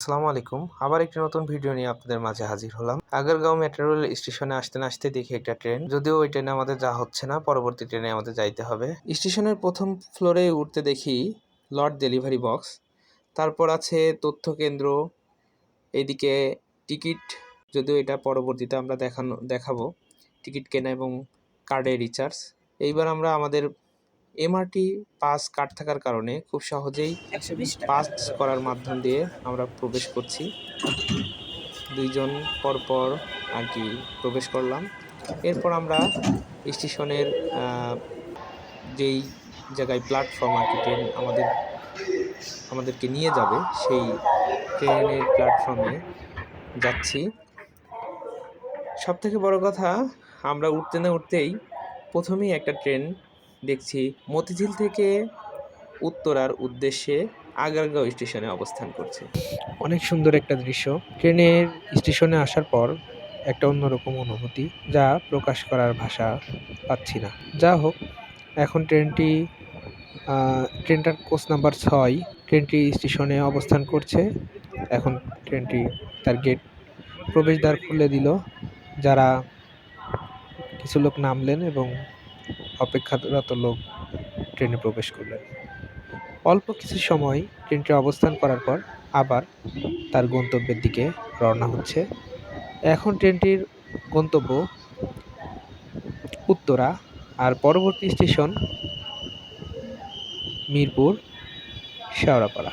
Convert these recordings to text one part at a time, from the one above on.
আসসালামু আলাইকুম। আবার একটি নতুন ভিডিও নিয়ে আপনাদের মাঝে হাজির হলাম। আগারগাঁও মেট্রো রেল স্টেশনে আসতে না আসতে দেখি একটা ট্রেন। যদিও ওই ট্রেনে আমাদের যাওয়া হচ্ছে না, পরবর্তী ট্রেনে আমাদের যাইতে হবে। স্টেশনের প্রথম ফ্লোরে উঠতে দেখি লট ডেলিভারি বক্স, তারপর আছে তথ্য কেন্দ্র, এইদিকে টিকিট, যদিও এটা পরবর্তীতে আমরা দেখাবো টিকিট কেনা এবং কার্ডে রিচার্জ। এইবার আমরা আমাদের এমআরটি পাস কার্ড থাকার কারণে খুব সহজেই পাস করার মাধ্যম দিয়ে আমরা প্রবেশ করছি। দুইজন পরপর আর কি প্রবেশ করলাম। এরপর আমরা স্টেশনের যেই জায়গায় প্ল্যাটফর্ম আর কি ট্রেন আমাদেরকে নিয়ে যাবে সেই ট্রেনের প্ল্যাটফর্মে যাচ্ছি। সবথেকে বড় কথা, আমরা উঠতে না উঠতেই প্রথমেই একটা ট্রেন দেখছি মতিঝিল থেকে উত্তরার উদ্দেশ্যে আগারগাঁও স্টেশনে অবস্থান করছে। অনেক সুন্দর একটা দৃশ্য। ট্রেনের স্টেশনে আসার পর একটা অন্যরকম অনুভূতি, যা প্রকাশ করার ভাষা পাচ্ছি না। যা হোক, এখন ট্রেনটার কোচ নাম্বার 6 ট্রেনটি স্টেশনে অবস্থান করছে। এখন ট্রেনটি তার গেট প্রবেশদ্বার খুলে দিল। যারা কিছু লোক নামলেন এবং অপেক্ষারত লোক ট্রেনে প্রবেশ করলেন। অল্প কিছু সময় ট্রেনটি অবস্থান করার পর আবার তার গন্তব্যের দিকে রওনা হচ্ছে। এখন ট্রেনটির গন্তব্য উত্তরা, আর পরবর্তী স্টেশন মিরপুর শেওড়াপাড়া।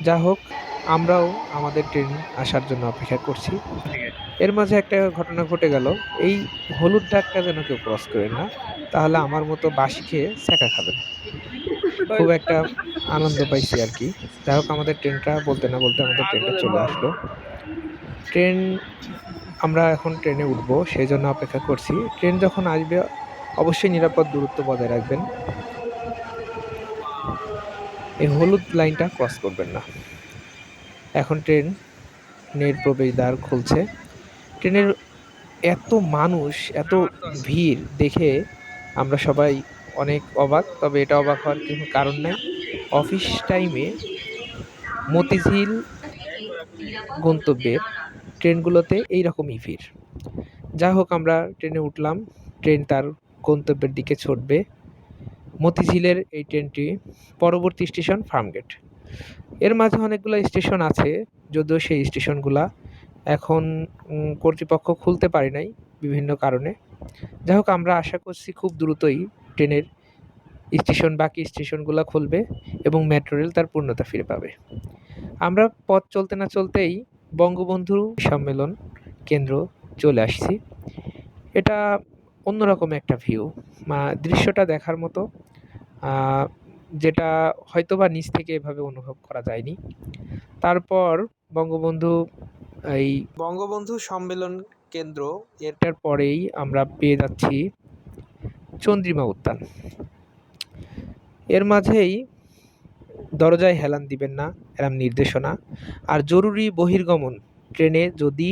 যা হোক, আমরাও আমাদের ট্রেন আসার জন্য অপেক্ষা করছি। এর মাঝে একটা ঘটনা ঘটে গেল। এই হলুদ দাগটা যেন কেউ ক্রস করেন না, তাহলে আমার মতো বাঁশি খেয়ে ছ্যাঁকা খাবেন। খুব একটা আনন্দ পাইছি আর কি। যাই হোক, আমাদের ট্রেনটা বলতে না বলতে আমাদের ট্রেনটা চলে আসলো। আমরা এখন ট্রেনে উঠবো, সেই জন্য অপেক্ষা করছি। ট্রেন যখন আসবে অবশ্যই নিরাপদ দূরত্ব বজায় রাখবেন। এই হলুদ লাইনটা ক্রস করবেন না। এখন ট্রেনের প্রবেশদ্বার খুলছে। ট্রেনের এত মানুষ, এত ভিড় দেখে আমরা সবাই অনেক অবাক। তবে এটা অবাক হওয়ার কোনো কারণ নাই। অফিস টাইমে মতিঝিল গন্তব্যের ট্রেনগুলোতে এইরকমই ভিড়। যা হোক, আমরা ট্রেনে উঠলাম। ট্রেন তার গন্তব্যের দিকে ছুটবে। মতিঝিলের এই ট্রেনটি পরবর্তী স্টেশন ফার্মগেট। এর মাঝে অনেকগুলো স্টেশন আছে, যদিও সেই স্টেশনগুলা এখন কর্তৃপক্ষ খুলতে পারে নাই বিভিন্ন কারণে। যাই হোক, আমরা আশা করছি খুব দ্রুতই ট্রেনের বাকি স্টেশনগুলো খুলবে এবং মেট্রো রেল তার পূর্ণতা ফিরে পাবে। আমরা পথ চলতে না চলতেই বঙ্গবন্ধু সম্মেলন কেন্দ্র চলে আসছি। এটা অন্যরকম একটা ভিউ, দৃশ্যটা দেখার মতো, যেটা হয়তোবা নিচ থেকে এভাবে অনুভব করা যায়নি। তারপর বঙ্গবন্ধু সম্মেলন কেন্দ্র, এটার পরেই আমরা পেয়ে যাচ্ছি চন্দ্রিমা উদ্যান। এর মাঝেই দরজায় হেলান দিবেন না, এরম নির্দেশনা। আর জরুরি বহির্গমন, ট্রেনে যদি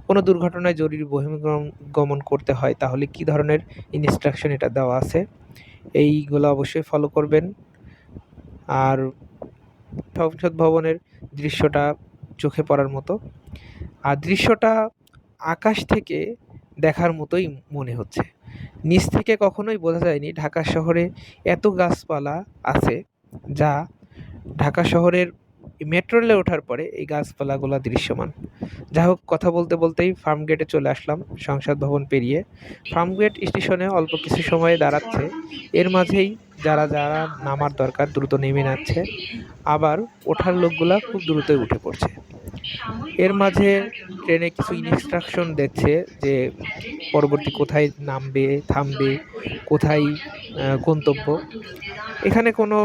কোনো দুর্ঘটনায় জরুরি বহির্গমন করতে হয় তাহলে কি ধরনের ইনস্ট্রাকশন এটা দেওয়া আছে, এইগুলো অবশ্যই ফলো করবেন। আর সংসদ ভবনের দৃশ্যটা চোখে পড়ার মতো, আর দৃশ্যটা আকাশ থেকে দেখার মতোই মনে হচ্ছে। নিচ থেকে কখনোই বোঝা যায়নি ঢাকা শহরে এত গাছপালা আছে, যা ঢাকা শহরের মেট্রো রেলে ওঠার পরে এই গাছপালাগুলো দৃশ্যমান। যাই হোক, কথা বলতে বলতেই ফার্মগেটে চলে আসলাম সংসদ ভবন পেরিয়ে। ফার্মগেট স্টেশনে অল্প কিছু সময় দাঁড়াচ্ছে। এর মাঝেই যারা যারা নামার দরকার দ্রুত নেমে যাচ্ছে, আবার ওঠার লোকগুলা খুব দ্রুতই উঠে পড়ছে। এর মাঝে ট্রেনে কিছু ইনস্ট্রাকশন দিচ্ছে যে পরবর্তী কোথায় নামবে, থামবে, কোথায় গন্তব্য। এখানে কোনো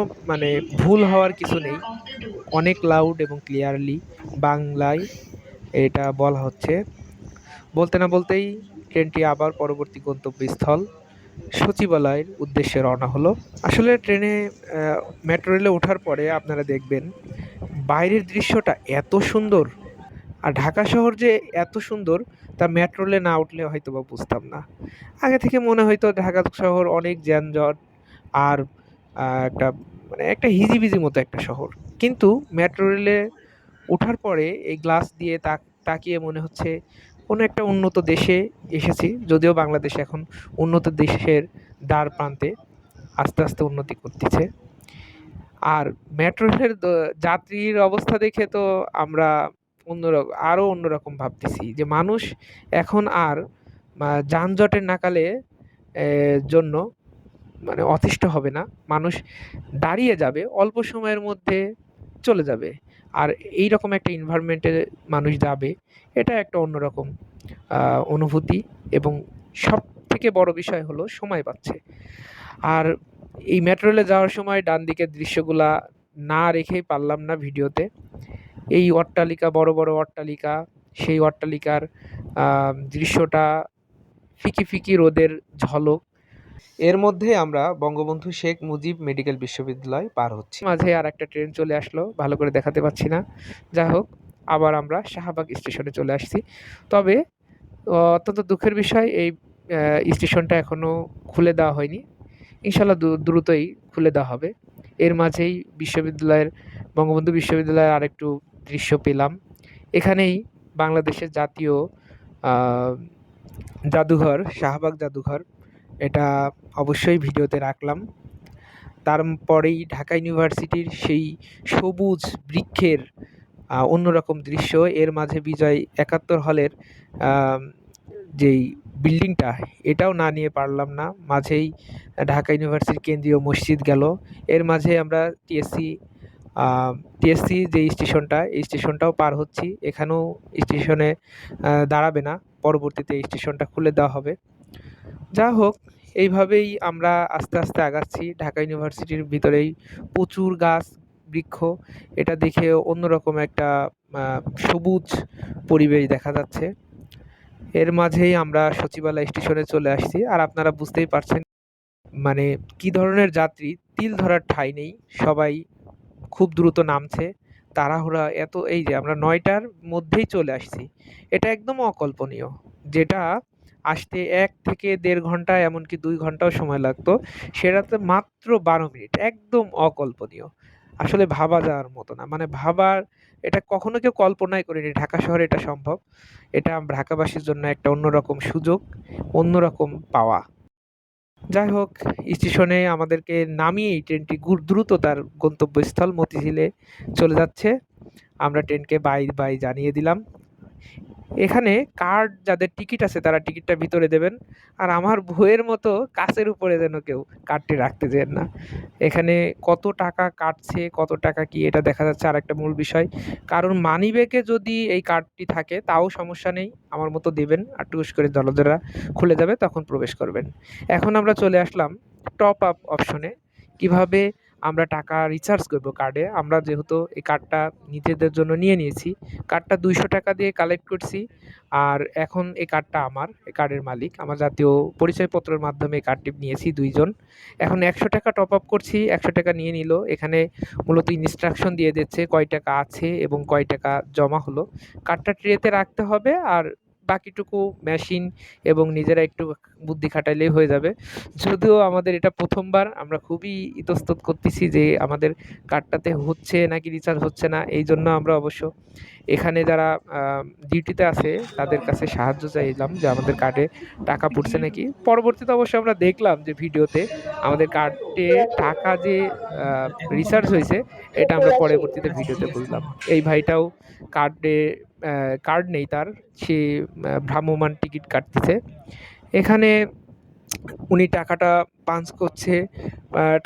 ভুল হওয়ার কিছু নেই। অনেক লাউড এবং ক্লিয়ারলি বাংলায় এটা বলা হচ্ছে। বলতে না বলতেই ট্রেনটি আবার পরবর্তী গন্তব্যস্থল সচিবালয়ের উদ্দেশ্যে রওনা হলো। আসলে ট্রেনে মেট্রো রেলে ওঠার পরে আপনারা দেখবেন বাইরের দৃশ্যটা এত সুন্দর, আর ঢাকা শহর যে এত সুন্দর তা মেট্রো রেলে না উঠলে হয়তো বা বুঝতাম না। আগে থেকে মনে হয়তো ঢাকা শহর অনেক যানজট আর একটা একটা হিজিবিজি মতো একটা শহর। কিন্তু মেট্রো রেলে ওঠার পরে এই গ্লাস দিয়ে তাকিয়ে মনে হচ্ছে কোনো একটা উন্নত দেশে এসেছি, যদিও বাংলাদেশ এখন উন্নত দেশের দ্বার প্রান্তে আস্তে আস্তে উন্নতি করতেছে। আর মেট্রো রেলের যাত্রীর অবস্থা দেখে তো আমরা আরও অন্যরকম ভাবতেছি যে মানুষ এখন আর যানজটের নাকালে জন্য মানে অতিষ্ঠ হবে না। মানুষ দাঁড়িয়ে যাবে, অল্প সময়ের মধ্যে চলে যাবে। আর এইরকম একটা এনভায়রনমেন্টে মানুষ যাবে, এটা একটা অন্যরকম অনুভূতি, এবং সবথেকে বড় বিষয় হলো সময় পাচ্ছে। আর এই মেট্রো রেলে যাওয়ার সময় ডান দিকের দৃশ্যগুলা না রেখেই পারলাম না ভিডিওতে। এই অট্টালিকা, বড় বড় অট্টালিকা, সেই অট্টালিকার দৃশ্যটা, ফিকি ফিকি রোদের ঝলক, এর মধ্যে আমরা বঙ্গবন্ধু শেখ মুজিব মেডিকেল বিশ্ববিদ্যালয় পার হচ্ছি। মাঝে আর একটা ট্রেন চলে আসলো, ভালো করে দেখাতে পাচ্ছি না। যাই হোক, আবার আমরা শাহবাগ স্টেশনে চলে আসছি। তবে অত্যন্ত দুঃখের বিষয়, এই স্টেশনটা এখনও খুলে দেওয়া হয়নি। ইনশাল্লাহ দ্রুতই খুলে দেওয়া হবে। এর মাঝেই বঙ্গবন্ধু বিশ্ববিদ্যালয়ের আরেকটু দৃশ্য পেলাম। এখানেই বাংলাদেশের জাতীয় জাদুঘর, শাহবাগ জাদুঘর, এটা অবশ্যই ভিডিওতে রাখলাম। তারপরেই ঢাকা ইউনিভার্সিটির সেই সবুজ বৃক্ষের অন্যরকম দৃশ্য। এর মাঝে বিজয় ৭১ হলের যেই বিল্ডিংটা, এটাও না নিয়ে পারলাম না। মাঝেই ঢাকা ইউনিভার্সিটির কেন্দ্রীয় মসজিদ গেল। এর মাঝে আমরা টিএসসি যে স্টেশনটা, এই স্টেশনটাও পার হচ্ছি। এখানেও স্টেশনে দাঁড়াবে না, পরবর্তীতে এই স্টেশনটা খুলে দেওয়া হবে। যা হোক, এইভাবেই আমরা আস্তে আস্তে আগাচ্ছি। ঢাকা ইউনিভার্সিটির ভিতরেই প্রচুর গাছ বৃক্ষ, এটা দেখে অন্যরকম একটা সবুজ পরিবেশ দেখা যাচ্ছে। এর মাঝেই আমরা সচিবালয় স্টেশনে চলে আসছি। আর আপনারা বুঝতেই পারছেন মানে কি ধরনের যাত্রী, তিল ধরার ঠাঁই নেই, সবাই খুব দ্রুত নামছে, তাড়াহুড়া এত। এই যে আমরা ৯টার মধ্যেই চলে আসছি, এটা একদম অকল্পনীয়। যেটা আসতে ১ থেকে ১.৫ ঘন্টা, এমনকি ২ ঘন্টাও সময় লাগতো, সেটাতে মাত্র ১২ মিনিট। একদম অকল্পনীয়। আসলে ভাবা যাওয়ার মতো না। মানে এটা কখনো কেউ কল্পনাই করিনি ঢাকা শহরে এটা সম্ভব। এটা ঢাকাবাসীর জন্য একটা অন্যরকম সুযোগ, অন্যরকম পাওয়া। যাই হোক, স্টেশনে আমাদেরকে নামিয়েই ট্রেনটি দ্রুত তার গন্তব্যস্থল মতিঝিলে চলে যাচ্ছে। আমরা ট্রেনকে বাই বাই জানিয়ে দিলাম। এখানে কার্ড যাদের টিকিট আছে তারা টিকিটটা ভিতরে দেবেন। আর আমার বইয়ের মতো কাচের উপরে যেন কেউ কার্ডটি রাখতে যেন না। এখানে কত টাকা কাটছে, কত টাকা কি, এটা দেখা যাচ্ছে আরেকটা মূল বিষয়। কারণ মানিব্যাগে যদি এই কার্ডটি থাকে তাও সমস্যা নেই, আমার মতো দেবেন আর টুস করে দরজাটা খুলে যাবে, তখন প্রবেশ করবেন। এখন আমরা চলে আসলাম টপ আপ অপশনে। কিভাবে আমরা টাকা রিচার্জ করব কার্ডে। আমরা যেহেতু এই কার্ডটা নিজেদের জন্য নিয়ে নিয়েছি, কার্ডটা ২০০ টাকা দিয়ে কালেক্ট করছি। আর এখন এই কার্ডটা আমার, এই কার্ডের মালিক আমার জাতীয় পরিচয়পত্রের মাধ্যমে এই কার্ডটি নিয়েছি ২ জন। এখন ১০০ টাকা টপ আপ করছি, ১০০ টাকা নিয়ে নিল। এখানে মূলত ইনস্ট্রাকশন দিয়ে দিচ্ছে কয় টাকা আছে এবং কয় টাকা জমা হলো। কার্ডটা ট্রেতে রাখতে হবে, আর বাকিটুকু মেশিন এবং নিজেরা একটু বুদ্ধি খাটাইলেই হয়ে যাবে। যদিও আমাদের এটা প্রথমবার, আমরা খুবই ইতস্তত করতেছি যে আমাদের কার্ডটাতে হচ্ছে নাকি রিচার্জ হচ্ছে না। এই জন্য আমরা অবশ্য এখানে যারা ডিউটিতে আছে তাদের কাছে সাহায্য চাইলাম যে আমাদের কার্ডে টাকা পড়ছে নাকি। পরবর্তীতে অবশ্য আমরা দেখলাম যে ভিডিওতে আমাদের কার্ডে টাকা যে রিচার্জ হয়েছে, এটা আমরা পরবর্তীতে ভিডিওতে বুঝলাম। এই ভাইটাও কার্ড নেই তার, সে ভ্রাম্যমাণ টিকিট কাটতেছে। এখানে উনি টাকাটা পাঞ্চ করছে,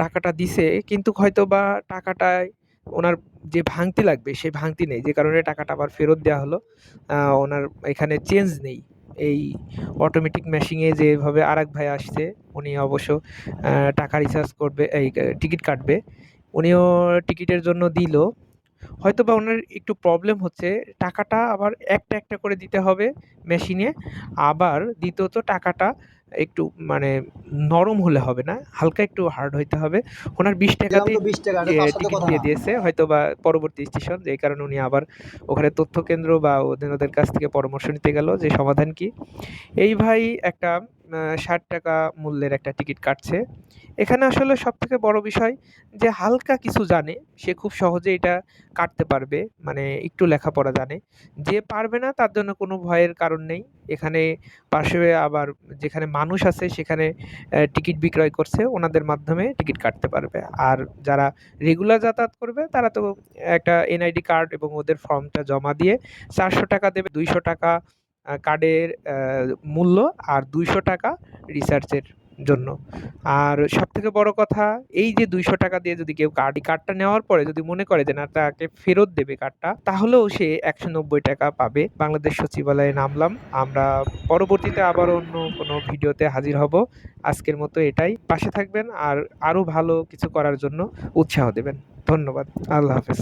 টাকাটা দিছে, কিন্তু হয়তো বা টাকাটায় ওনার যে ভাঙতি লাগবে সেই ভাঙতি নেই, যে কারণে টাকাটা আবার ফেরত দেওয়া হলো। ওনার এখানে চেঞ্জ নেই। এই অটোমেটিক মেশিনে যেভাবে আরেক ভাই আসছে, উনি অবশ্য টাকা রিচার্জ করবে, এই টিকিট কাটবে, উনিও টিকিটের জন্য দিল। হয়তোবা ওনার একটু প্রবলেম হচ্ছে, টাকাটা আবার একটা একটা করে দিতে হবে মেশিনে। আবার দ্বিতীয়ত টাকাটা একটু মানে নরম হলে হবে না, হালকা একটু হার্ড হইতে হবে। ওনার ২০ টাকাতেই টিকিট দিয়ে দিয়েছে, হয়তোবা পরবর্তী স্টেশন, যেই কারণে উনি আবার ওখানে তথ্য কেন্দ্র বা ওদের কাছ থেকে পরামর্শ নিতে গেল যে সমাধান কি। এই ভাই একটা ৳৬০ মূল্যের একটা টিকিট কাটছে। এখানে আসলে সবথেকে বড় বিষয় যে হালকা কিছু জানে সে খুব সহজে এটা কাটতে পারবে। মানে একটু লেখাপড়া জানে। যে পারবে না তার জন্য কোনো ভয়ের কারণ নেই। এখানে পাশে আবার যেখানে মানুষ আছে সেখানে টিকিট বিক্রয় করছে, ওনাদের মাধ্যমে টিকিট কাটতে পারবে। আর যারা রেগুলার যাতায়াত করবে তারা তো একটা এনআইডি কার্ড এবং ওদের ফর্মটা জমা দিয়ে ৳৪০০ দেবে। ৳২০০ কার্ডের মূল্য আর ৳২০০ রিসার্চের জন্য। আর সবথেকে বড় কথা এই যে ৳২০০ দিয়ে যদি কেউ কার্ডটা নেওয়ার পরে যদি মনে করে যে না তাকে ফেরত দেবে কার্ডটা, তাহলেও সে ৳১৯০ পাবে। বাংলাদেশ সচিবালয়ে নামলাম। আমরা পরবর্তীতে আবার অন্য কোনো ভিডিওতে হাজির হব। আজকের মতো এটাই। পাশে থাকবেন আর আরো ভালো কিছু করার জন্য উৎসাহ দেবেন। ধন্যবাদ। আল্লাহ হাফেজ।